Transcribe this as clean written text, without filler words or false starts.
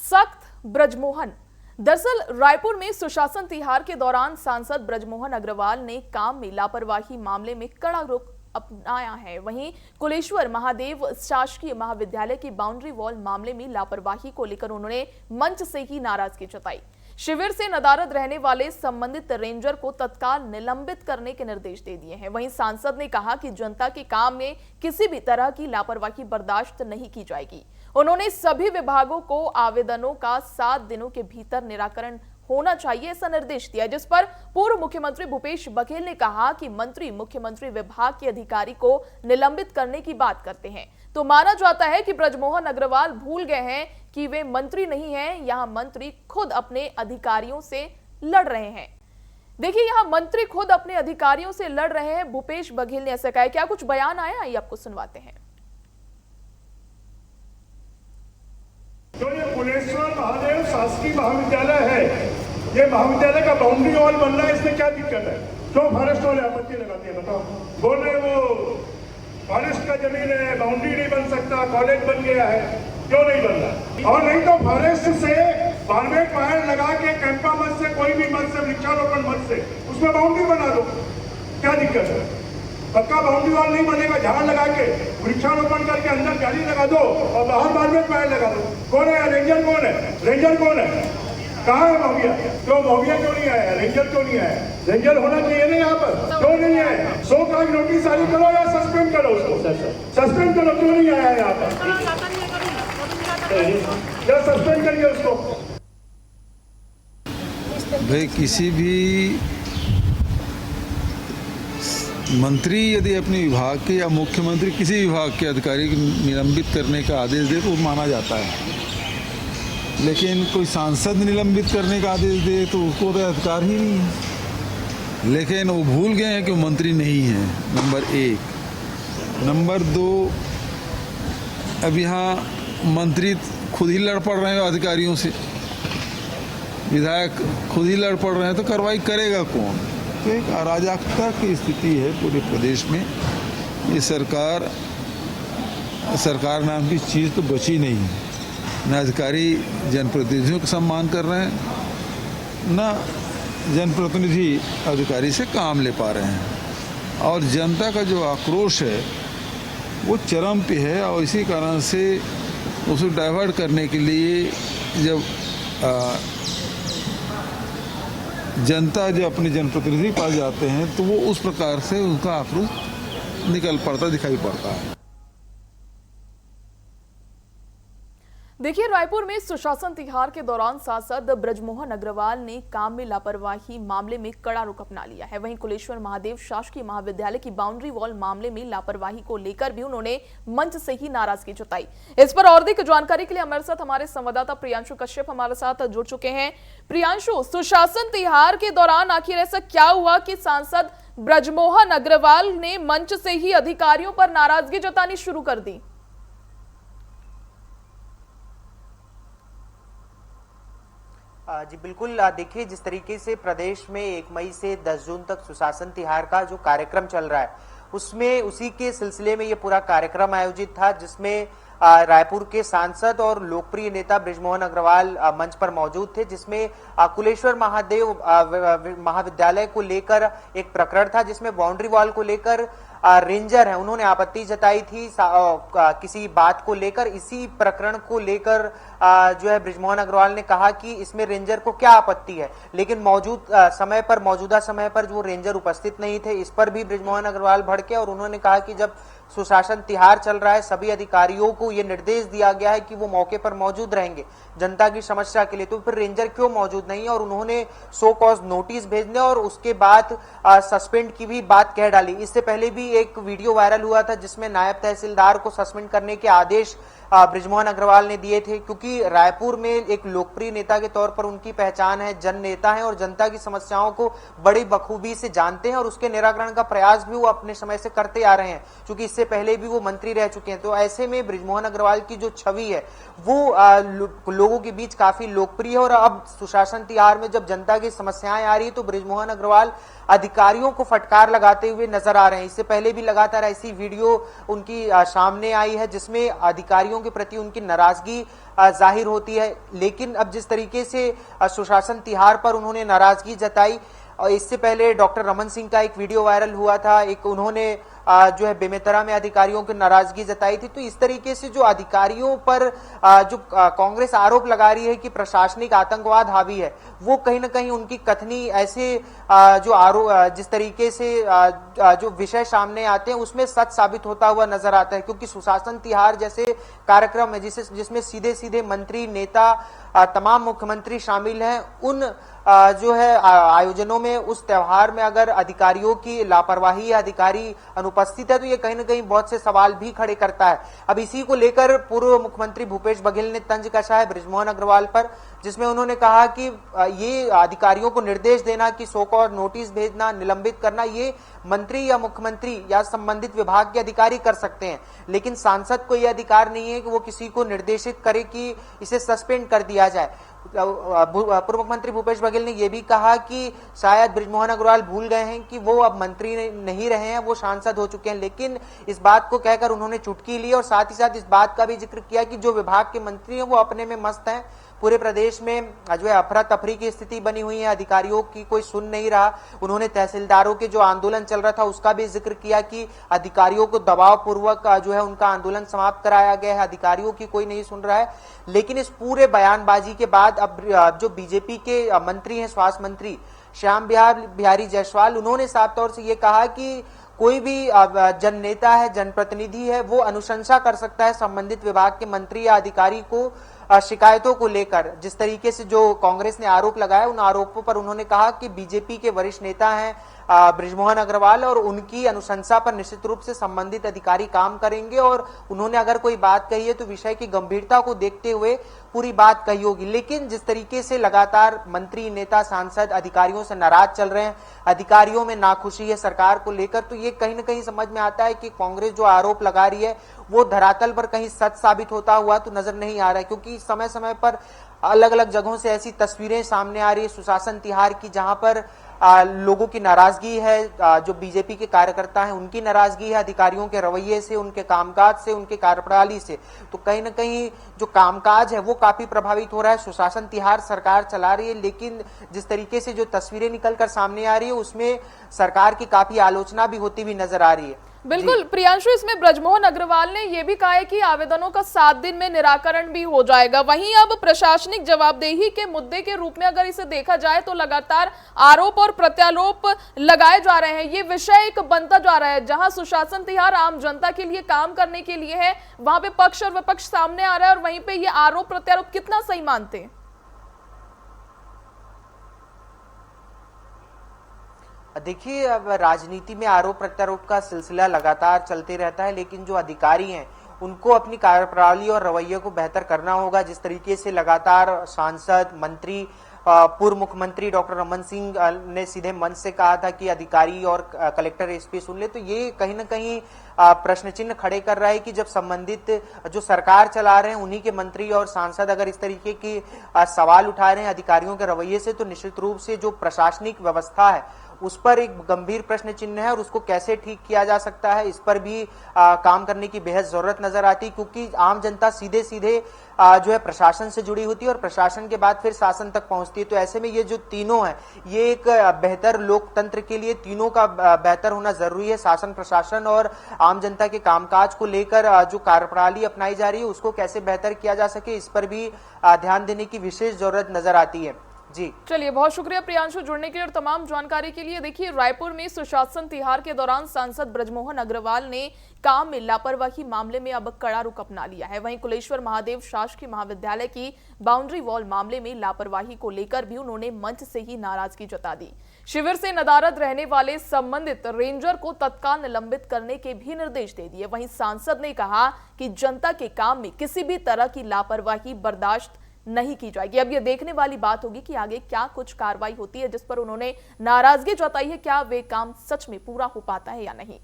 सख्त ब्रजमोहन। दरअसल रायपुर में सुशासन तिहार के दौरान सांसद ब्रजमोहन अग्रवाल ने काम में लापरवाही मामले में कड़ा रुख अपनाया है। वहीं कुलेश्वर महादेव शासकीय महाविद्यालय की बाउंड्री वॉल मामले में लापरवाही को लेकर उन्होंने मंच से ही नाराजगी जताई। शिविर से नदारद रहने वाले संबंधित रेंजर को तत्काल निलंबित करने के निर्देश दे दिए हैं। वहीं सांसद ने कहा कि जनता के काम में किसी भी तरह की लापरवाही बर्दाश्त नहीं की जाएगी। उन्होंने सभी विभागों को आवेदनों का 7 दिनों के भीतर निराकरण होना चाहिए ऐसा निर्देश दिया, जिस पर पूर्व मुख्यमंत्री भूपेश बघेल ने कहा कि मंत्री मुख्यमंत्री विभाग के अधिकारी को निलंबित करने की बात करते हैं तो माना जाता है कि ब्रजमोहन अग्रवाल भूल गए हैं कि वे मंत्री नहीं हैं। यहां मंत्री खुद अपने अधिकारियों से लड़ रहे हैं। देखिए, यहां मंत्री खुद अपने अधिकारियों से लड़ रहे हैं। भूपेश बघेल ने ऐसा कहा है। क्या कुछ बयान आया, ये आपको सुनवाते हैं। जो ये कुलेश्वर महादेव शासकीय महाविद्यालय है, ये महाविद्यालय का बाउंड्री वॉल बनना है, इसमें क्या दिक्कत है? क्यों फॉरेस्ट वाले आपत्ति लगाते हैं? बताओ। बोल रहे वो फॉरेस्ट का जमीन है, बाउंड्री नहीं बन सकता, कॉलेज बन गया है, क्यों नहीं बन रहा? और नहीं तो फॉरेस्ट से बारमेट वायर लगा के कैंपा मत से, कोई भी मत से, वृक्षारोपण मत से उसमें बाउंड्री बना दो, क्या दिक्कत है? पक्का बाउंड्री वॉल नहीं बनेगा, झाड़ लगा के वृक्षारोपण करके अंदर जाली लगा दो और बाहर बारमेट वायर लगा दो। कौन है रेंजर? कौन है रेंजर? कौन है? कहाँ है मौगिया? क्यों मौगिया क्यों नहीं आया? रेंजर क्यों नहीं आया? रेंजर होना चाहिए ना यहाँ पर, क्यों नहीं आया? 100 का नोटिस जारी करो या सस्पेंड करो उसको, सस्पेंड करो। क्यों नहीं आया यहाँ पर? क्या सस्पेंड करिए उसको? भाई, किसी भी मंत्री यदि अपने विभाग के या मुख्यमंत्री किसी विभाग के अधिकारी को निलंबित करने का आदेश दे तो माना जाता है, लेकिन कोई सांसद निलंबित करने का आदेश दे तो उसको तो अधिकार ही नहीं है। लेकिन वो भूल गए हैं कि वो मंत्री नहीं है, नंबर 1। नंबर 2, अब यहाँ मंत्री खुद ही लड़ पड़ रहे हैं अधिकारियों से, विधायक खुद ही लड़ पड़ रहे हैं, तो कार्रवाई करेगा कौन? तो एक अराजकता की स्थिति है पूरे प्रदेश में। ये सरकार नाम की चीज़ तो बची नहीं है। न अधिकारी जनप्रतिनिधियों का सम्मान कर रहे हैं, न जनप्रतिनिधि अधिकारी से काम ले पा रहे हैं, और जनता का जो आक्रोश है वो चरम पे है। और इसी कारण से उसको डाइवर्ट करने के लिए जब जनता जो अपने जनप्रतिनिधि के पास जाते हैं तो वो उस प्रकार से उनका आक्रोश निकल पड़ता दिखाई पड़ता है। देखिए, रायपुर में सुशासन तिहार के दौरान सांसद ब्रजमोहन अग्रवाल ने काम में लापरवाही मामले में कड़ा रुख अपना लिया है। वहीं कुलेश्वर महादेव शासकीय महाविद्यालय की बाउंड्री वॉल मामले में लापरवाही को लेकर भी उन्होंने मंच से ही नाराजगी जताई। इस पर और अधिक जानकारी के लिए हमारे साथ हमारे संवाददाता प्रियांशु कश्यप हमारे साथ जुड़ चुके हैं। प्रियांशु, सुशासन तिहार के दौरान आखिर ऐसा क्या हुआ कि सांसद ब्रजमोहन अग्रवाल ने मंच से ही अधिकारियों पर नाराजगी जतानी शुरू कर दी? जी बिल्कुल, देखिए, जिस तरीके से प्रदेश में 1 मई से 10 जून तक सुशासन तिहार का जो कार्यक्रम चल रहा है, उसमें उसी के सिलसिले में ये पूरा कार्यक्रम आयोजित था, जिसमें रायपुर के सांसद और लोकप्रिय नेता ब्रजमोहन अग्रवाल मंच पर मौजूद थे, जिसमें कुलेश्वर महादेव महाविद्यालय को लेकर एक प्रकरण था, जिसमें बाउंड्री वॉल को लेकर रेंजर है, उन्होंने आपत्ति जताई थी किसी बात को लेकर। इसी प्रकरण को लेकर जो है ब्रजमोहन अग्रवाल ने कहा कि इसमें रेंजर को क्या आपत्ति है, लेकिन मौजूदा समय पर जो रेंजर उपस्थित नहीं थे, इस पर भी ब्रजमोहन अग्रवाल भड़के और उन्होंने कहा कि जब सुशासन तिहार चल रहा है, सभी अधिकारियों को यह निर्देश दिया गया है कि वो मौके पर मौजूद रहेंगे जनता की समस्या के लिए, तो फिर रेंजर क्यों मौजूद नहीं है? और उन्होंने सो कॉज नोटिस भेजने और उसके बाद सस्पेंड की भी बात कह डाली। इससे पहले भी एक वीडियो वायरल हुआ था जिसमें नायब तहसीलदार को सस्पेंड करने के आदेश ब्रजमोहन अग्रवाल ने दिए थे, क्योंकि रायपुर में एक लोकप्रिय नेता के तौर पर उनकी पहचान है, जन नेता है और जनता की समस्याओं को बड़ी बखूबी से जानते हैं और उसके निराकरण का प्रयास भी वो अपने समय से करते आ रहे हैं, क्योंकि इससे पहले भी वो मंत्री रह चुके हैं। तो ऐसे में ब्रजमोहन अग्रवाल की जो छवि है वो लोगों के बीच काफी लोकप्रिय है। और अब सुशासन तिहार में जब जनता की समस्याएं आ रही है तो ब्रजमोहन अग्रवाल अधिकारियों को फटकार लगाते हुए नजर आ रहे हैं। इससे पहले भी लगातार ऐसी वीडियो उनकी सामने आई है जिसमें अधिकारियों अधिकारियों के प्रति उनकी नाराजगी जाहिर होती है। लेकिन अब जिस तरीके से सुशासन तिहार पर उन्होंने नाराजगी जताई, और इससे पहले डॉक्टर रमन सिंह का एक वीडियो वायरल हुआ था, एक उन्होंने जो है बेमेतरा में अधिकारियों की नाराजगी जताई थी। तो इस तरीके से जो अधिकारियों पर जो कांग्रेस आरोप लगा रही है कि प्रशासनिक आतंकवाद हावी है, वो कहीं ना कहीं उनकी कथनी ऐसे जो आरोप जिस तरीके से जो विषय सामने आते हैं उसमें सच साबित होता हुआ नजर आता है। क्योंकि सुशासन तिहार जैसे कार्यक्रम है जिसमें सीधे सीधे मंत्री, नेता, तमाम मुख्यमंत्री शामिल हैं, उन जो है आयोजनों में, उस त्योहार में अगर अधिकारियों की लापरवाही या अधिकारी अनुपस्थित है तो ये कहीं ना कहीं बहुत से सवाल भी खड़े करता है। अब इसी को लेकर पूर्व मुख्यमंत्री भूपेश बघेल ने तंज कसा है बृजमोहन अग्रवाल पर, जिसमें उन्होंने कहा कि ये अधिकारियों को निर्देश देना कि सो कॉल्ड नोटिस भेजना, निलंबित करना, ये मंत्री या मुख्यमंत्री या संबंधित विभाग के अधिकारी कर सकते हैं, लेकिन सांसद को यह अधिकार नहीं है कि वो किसी को निर्देशित करे कि इसे सस्पेंड कर दिया जाए। पूर्व मुख्यमंत्री भूपेश बघेल ने यह भी कहा कि शायद बृजमोहन अग्रवाल भूल गए हैं कि वो अब मंत्री नहीं रहे हैं, वो सांसद हो चुके हैं। लेकिन इस बात को कहकर उन्होंने चुटकी ली और साथ ही साथ इस बात का भी जिक्र किया कि जो विभाग के मंत्री हैं वो अपने में मस्त हैं। पूरे प्रदेश में जो है अफरा तफरी की स्थिति बनी हुई है, अधिकारियों की कोई सुन नहीं रहा। उन्होंने तहसीलदारों के जो आंदोलन चल रहा था उसका भी जिक्र किया कि अधिकारियों को दबाव पूर्वक जो है उनका आंदोलन समाप्त कराया गया है, अधिकारियों की कोई नहीं सुन रहा है। लेकिन इस पूरे बयानबाजी के बाद अब जो बीजेपी के मंत्री हैं, स्वास्थ्य मंत्री श्याम बिहारी जायसवाल, उन्होंने साफ तौर से ये कहा कि कोई भी जन नेता है, जनप्रतिनिधि है, वो अनुशंसा कर सकता है संबंधित विभाग के मंत्री या अधिकारी को शिकायतों को लेकर। जिस तरीके से जो कांग्रेस ने आरोप लगाया, उन आरोपों पर उन्होंने कहा कि बीजेपी के वरिष्ठ नेता हैं बृजमोहन अग्रवाल और उनकी अनुशंसा पर निश्चित रूप से संबंधित अधिकारी काम करेंगे, और उन्होंने अगर कोई बात कही है तो विषय की गंभीरता को देखते हुए पूरी बात कही होगी। लेकिन जिस तरीके से लगातार मंत्री, नेता, सांसद अधिकारियों से नाराज चल रहे हैं, अधिकारियों में नाखुशी है सरकार को लेकर, तो ये कहीं ना कहीं समझ में आता है कि कांग्रेस जो आरोप लगा रही है वो धरातल पर कहीं सच साबित होता हुआ तो नजर नहीं आ रहा है। क्योंकि समय समय पर अलग अलग जगहों से ऐसी तस्वीरें सामने आ रही है सुशासन तिहार की, जहां पर लोगों की नाराजगी है, जो बीजेपी के कार्यकर्ता हैं उनकी नाराजगी है अधिकारियों के रवैये से, उनके कामकाज से, उनके कार्यप्रणाली से। तो कहीं ना कहीं जो कामकाज है वो काफी प्रभावित हो रहा है। सुशासन तिहार सरकार चला रही है, लेकिन जिस तरीके से जो तस्वीरें निकलकर सामने आ रही है उसमें सरकार की काफी आलोचना भी होती हुई नजर आ रही है। बिल्कुल प्रियांशु, इसमें बृजमोहन अग्रवाल ने यह भी कहा है कि आवेदनों का 7 दिन में निराकरण भी हो जाएगा। वहीं अब प्रशासनिक जवाबदेही के मुद्दे के रूप में अगर इसे देखा जाए तो लगातार आरोप और प्रत्यारोप लगाए जा रहे हैं। ये विषय एक बनता जा रहा है, जहां सुशासन तिहार आम जनता के लिए काम करने के लिए है, वहां पे पक्ष और विपक्ष सामने आ रहा है, और वहीं पे ये आरोप प्रत्यारोप कितना सही मानते हैं? देखिए, अब राजनीति में आरोप प्रत्यारोप का सिलसिला लगातार चलते रहता है, लेकिन जो अधिकारी हैं उनको अपनी कार्यप्रणाली और रवैये को बेहतर करना होगा। जिस तरीके से लगातार सांसद, मंत्री, पूर्व मुख्यमंत्री डॉक्टर रमन सिंह ने सीधे मंच से कहा था कि अधिकारी और कलेक्टर, एसपी सुन ले, तो ये कहीं ना कहीं प्रश्न चिन्ह खड़े कर रहा है कि जब संबंधित जो सरकार चला रहे हैं उन्हीं के मंत्री और सांसद अगर इस तरीके की सवाल उठा रहे हैं अधिकारियों के रवैये से, तो निश्चित रूप से जो प्रशासनिक व्यवस्था है उस पर एक गंभीर प्रश्न चिन्ह है, और उसको कैसे ठीक किया जा सकता है इस पर भी काम करने की बेहद जरूरत नजर आती है। क्योंकि आम जनता सीधे सीधे जो है प्रशासन से जुड़ी होती है और प्रशासन के बाद फिर शासन तक पहुंचती है। तो ऐसे में ये जो तीनों हैं, ये एक बेहतर लोकतंत्र के लिए तीनों का बेहतर होना जरूरी है। शासन, प्रशासन और आम जनता के कामकाज को लेकर जो कार्यप्रणाली अपनाई जा रही है उसको कैसे बेहतर किया जा सके, इस पर भी ध्यान देने की विशेष जरूरत नजर आती है। जी चलिए, बहुत शुक्रिया प्रियांशु जुड़ने के लिए और तमाम जानकारी के लिए। देखिए, रायपुर में सुशासन तिहार के दौरान सांसद बृजमोहन अग्रवाल ने काम में लापरवाही मामले में अब कड़ा रुख अपना लिया है। वहीं कुलेश्वर महादेव शासकीय महाविद्यालय की बाउंड्री वॉल मामले में लापरवाही को लेकर भी उन्होंने मंच से ही नाराजगी जता दी। शिविर से नदारद रहने वाले संबंधित रेंजर को तत्काल निलंबित करने के भी निर्देश दे दिए। वहीं सांसद ने कहा कि जनता के काम में किसी भी तरह की लापरवाही बर्दाश्त नहीं की जाएगी। अब यह देखने वाली बात होगी कि आगे क्या कुछ कार्रवाई होती है जिस पर उन्होंने नाराजगी जताई है, क्या वे काम सच में पूरा हो पाता है या नहीं।